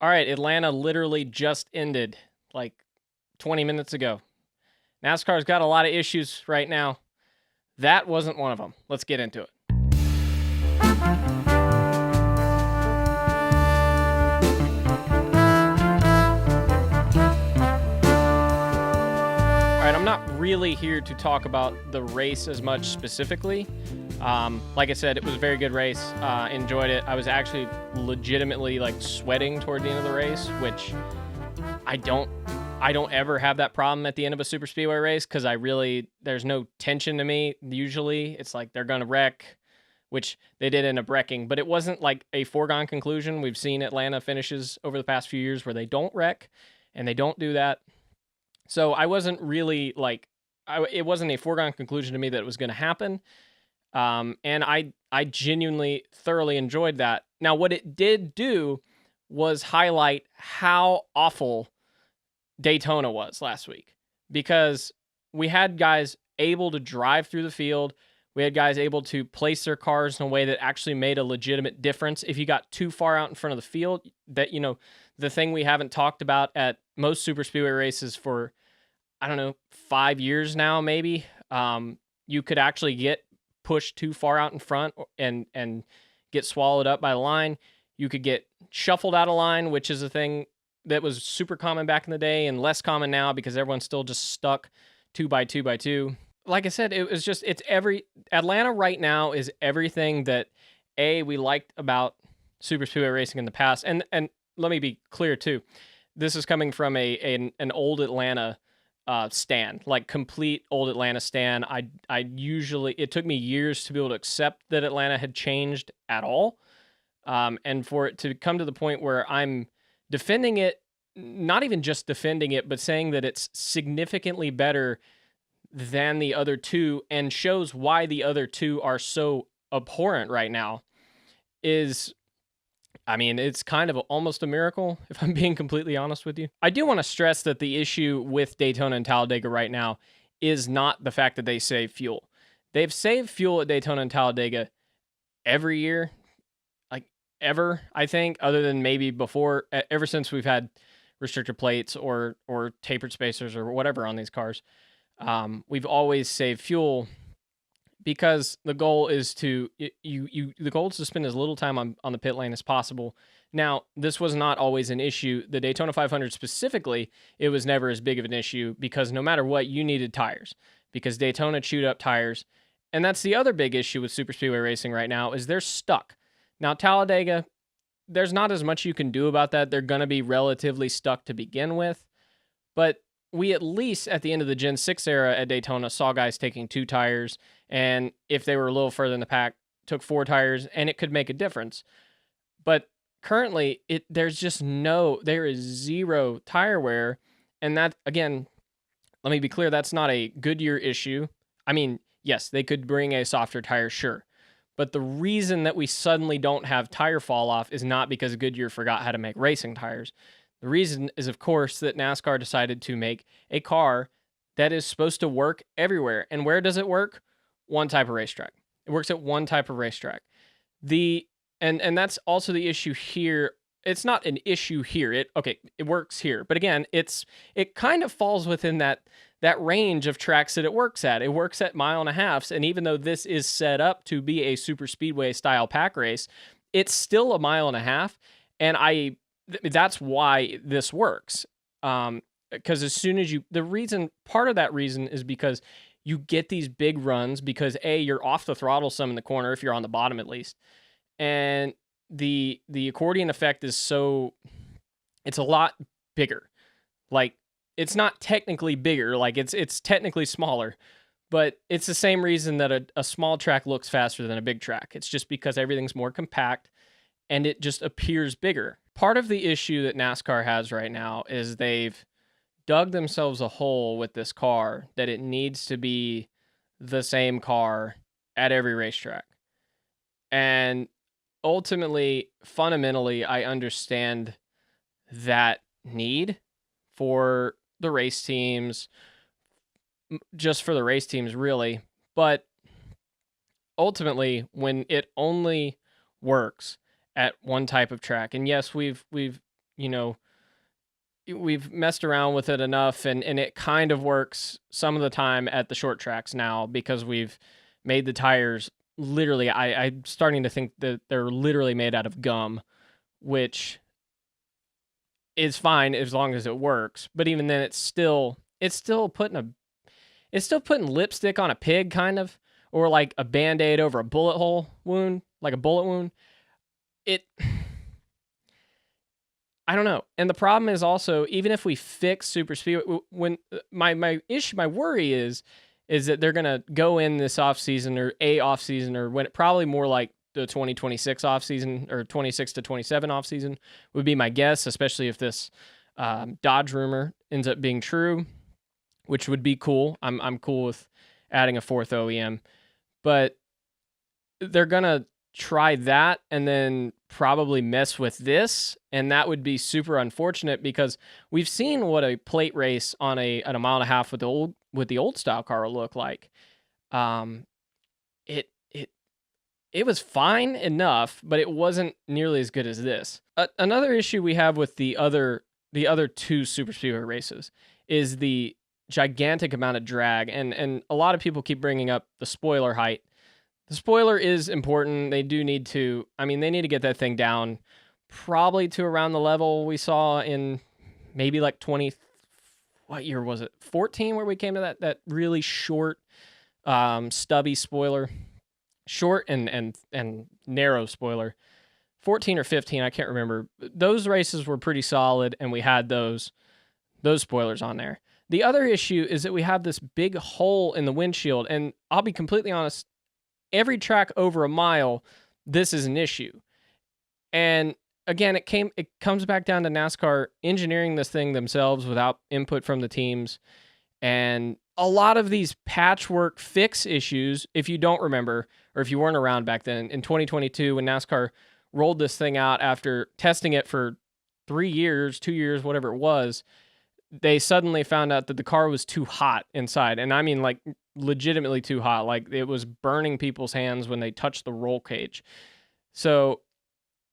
All right, Atlanta literally just ended like 20 minutes ago. NASCAR's got a lot of issues right now. That wasn't one of them. Let's get into it. All right, I'm not really here to talk about the race as much specifically. Like I said, it was a very good race. Enjoyed it. I was actually legitimately like sweating toward the end of the race, which I don't ever have that problem at the end of a super speedway race because there's no tension to me. Usually it's like they're going to wreck, which they did end up wrecking, but it wasn't like a foregone conclusion. We've seen Atlanta finishes over the past few years where they don't wreck and they don't do that. So I wasn't really like, it wasn't a foregone conclusion to me that it was going to happen. And I genuinely thoroughly enjoyed that. Now, what it did do was highlight how awful Daytona was last week, because we had guys able to drive through the field. We had guys able to place their cars in a way that actually made a legitimate difference. If you got too far out in front of the field, that, the thing we haven't talked about at most super speedway races for, 5 years now, maybe, you could actually get pushed too far out in front and get swallowed up by the line. You could get shuffled out of line, which is a thing that was super common back in the day and less common now because everyone's still just stuck 2x2x2. Like I said, Atlanta right now is everything that we liked about super speedway racing in the past. And let me be clear too. This is coming from an old Atlanta stan, like complete old Atlanta stan. It took me years to be able to accept that Atlanta had changed at all. And for it to come to the point where I'm defending it, not even just defending it, but saying that it's significantly better than the other two and shows why the other two are so abhorrent right now it's kind of almost a miracle, if I'm being completely honest with you. I do want to stress that the issue with Daytona and Talladega right now is not the fact that they save fuel. They've saved fuel at Daytona and Talladega every year, like ever, I think, other than maybe before, ever since we've had restrictor plates or tapered spacers or whatever on these cars. We've always saved fuel because the goal is to spend as little time on the pit lane as possible. Now, this was not always an issue. The Daytona 500 specifically, it was never as big of an issue because no matter what, you needed tires because Daytona chewed up tires. And that's the other big issue with super speedway racing right now is they're stuck. Now, Talladega, there's not as much you can do about that. They're going to be relatively stuck to begin with. But we at least at the end of the Gen 6 era at Daytona saw guys taking 2 tires. And if they were a little further in the pack, took 4 tires, and it could make a difference. But currently, there is zero tire wear. And that, again, let me be clear, that's not a Goodyear issue. I mean, yes, they could bring a softer tire, sure. But the reason that we suddenly don't have tire fall off is not because Goodyear forgot how to make racing tires. The reason is, of course, that NASCAR decided to make a car that is supposed to work everywhere. And where does it work? One type of racetrack. It works at one type of racetrack. And that's also the issue here. It's not an issue here. It works here. But again, it kind of falls within that range of tracks that it works at. It works at 1.5 miles. And even though this is set up to be a super speedway style pack race, it's still 1.5 miles. And that's why this works. Because as soon as part of that reason is because you get these big runs because you're off the throttle some in the corner, if you're on the bottom at least. And the accordion effect is it's a lot bigger. Like, it's not technically bigger, like it's technically smaller, but it's the same reason that a small track looks faster than a big track. It's just because everything's more compact and it just appears bigger. Part of the issue that NASCAR has right now is they've dug themselves a hole with this car that it needs to be the same car at every racetrack. And ultimately, fundamentally, I understand that need for the race teams, just for the race teams, really. But ultimately, when it only works at one type of track, and yes, we've you know, we've messed around with it enough, and it kind of works some of the time at the short tracks now because we've made the tires literally. I'm starting to think that they're literally made out of gum, which is fine as long as it works. But even then, it's still putting lipstick on a pig, kind of, or like a Band-Aid over a bullet hole wound, like a bullet wound. It I don't know. And the problem is also, even if we fix super speed, when my issue, my worry is that they're gonna go in this off season or off season, or when it probably more like the 2026 off season or 26 to 27 off season would be my guess, especially if this Dodge rumor ends up being true, which would be cool. I'm cool with adding a fourth OEM, but they're gonna try that and then probably mess with this, and that would be super unfortunate because we've seen what a plate race on a mile and a half with the old style car will look like. Um, it it it was fine enough, but it wasn't nearly as good as this. Another issue we have with the other two super speedway races is the gigantic amount of drag, and a lot of people keep bringing up the spoiler height. The spoiler is important. They do need to, I mean, they need to get that thing down probably to around the level we saw in maybe like 20, what year was it? 14, where we came to that really short, stubby spoiler, short and narrow spoiler. 14 or 15, I can't remember. Those races were pretty solid, and we had those spoilers on there. The other issue is that we have this big hole in the windshield, and I'll be completely honest, every track over a mile, this is an issue. And again, it comes back down to NASCAR engineering this thing themselves without input from the teams. And a lot of these patchwork fix issues, if you don't remember, or if you weren't around back then, in 2022, when NASCAR rolled this thing out after testing it for 3 years, 2 years, whatever it was, they suddenly found out that the car was too hot inside. And I mean, like, legitimately too hot. Like, it was burning people's hands when they touched the roll cage. So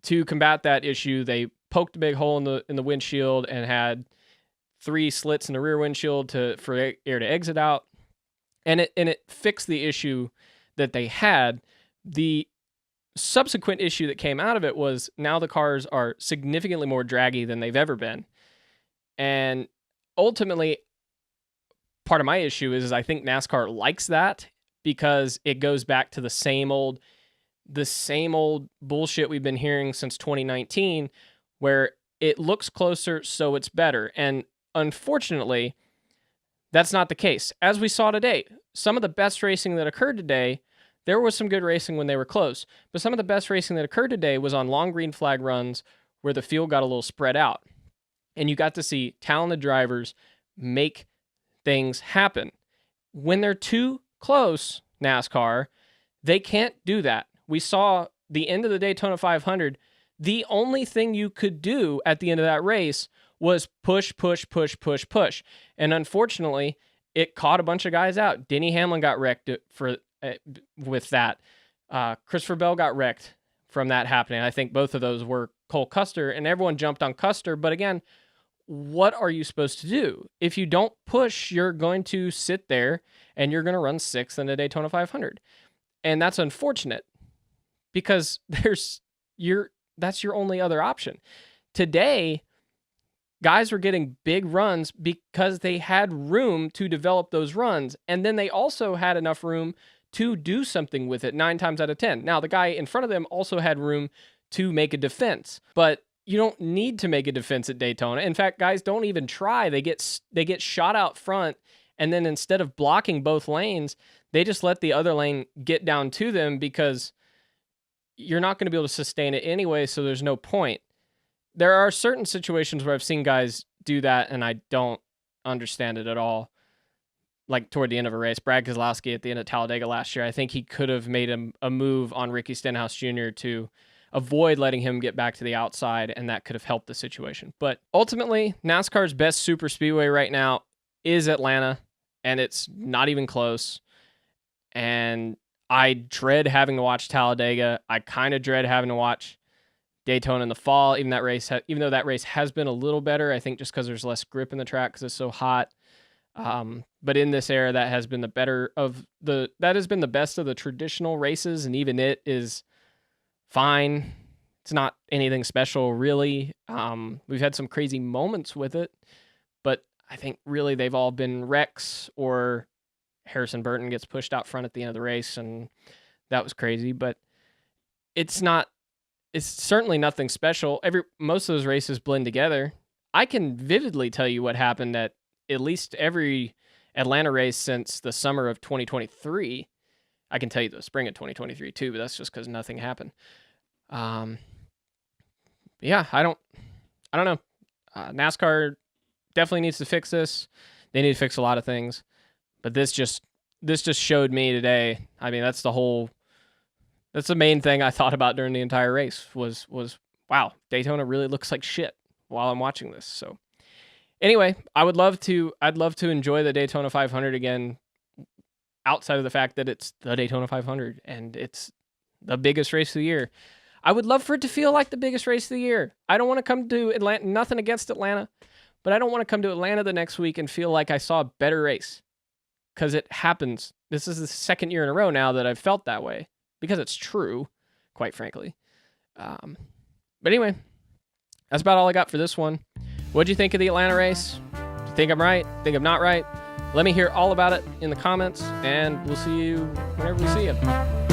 to combat that issue, they poked a big hole in the windshield and had 3 slits in the rear windshield for air to exit out. And it fixed the issue that they had. The subsequent issue that came out of it was now the cars are significantly more draggy than they've ever been. And ultimately, part of my issue is I think NASCAR likes that because it goes back to the same old bullshit we've been hearing since 2019, where it looks closer, so it's better. And unfortunately, that's not the case. As we saw today, some of the best racing that occurred today, there was some good racing when they were close, but some of the best racing that occurred today was on long green flag runs where the field got a little spread out. And you got to see talented drivers make things happen. When they're too close, NASCAR, they can't do that. We saw the end of the Daytona 500. The only thing you could do at the end of that race was push, push, push, push, push. And unfortunately, it caught a bunch of guys out. Denny Hamlin got wrecked with that. Christopher Bell got wrecked from that happening. I think both of those were Cole Custer, and everyone jumped on Custer. But again, what are you supposed to do? If you don't push, you're going to sit there and you're going to run 6th in the Daytona 500. And that's unfortunate because that's your only other option. Today, guys were getting big runs because they had room to develop those runs. And then they also had enough room to do something with it 9 times out of 10. Now, the guy in front of them also had room to make a defense, but you don't need to make a defense at Daytona. In fact, guys don't even try. They get shot out front, and then instead of blocking both lanes, they just let the other lane get down to them because you're not going to be able to sustain it anyway, so there's no point. There are certain situations where I've seen guys do that, and I don't understand it at all. Like toward the end of a race, Brad Keselowski at the end of Talladega last year, I think he could have made a move on Ricky Stenhouse Jr. to avoid letting him get back to the outside, and that could have helped the situation. But ultimately, NASCAR's best super speedway right now is Atlanta, and it's not even close. And I dread having to watch Talladega. I kind of dread having to watch Daytona in the fall. Even though that race has been a little better, I think just because there's less grip in the track because it's so hot. But in this era, that has been the best of the traditional races, and even it is fine. It's not anything special, really. We've had some crazy moments with it, but I think really they've all been wrecks, or Harrison Burton gets pushed out front at the end of the race, and that was crazy. But it's certainly nothing special. Most of those races blend together. I can vividly tell you what happened at least every Atlanta race since the summer of 2023. I can tell you the spring of 2023 too, but that's just because nothing happened. Yeah, I don't know. NASCAR definitely needs to fix this. They need to fix a lot of things, but this just showed me today. I mean, that's the main thing I thought about during the entire race was wow, Daytona really looks like shit while I'm watching this. So anyway, I'd love to enjoy the Daytona 500 again, outside of the fact that it's the Daytona 500 and it's the biggest race of the year. I would love for it to feel like the biggest race of the year. I don't want to come to Atlanta, nothing against Atlanta, but I don't want to come to Atlanta the next week and feel like I saw a better race, because it happens. This is the second year in a row now that I've felt that way, because it's true, quite frankly. But anyway, that's about all I got for this one. What'd you think of the Atlanta race? Do you think I'm right? Think I'm not right? Let me hear all about it in the comments, and we'll see you whenever we see you.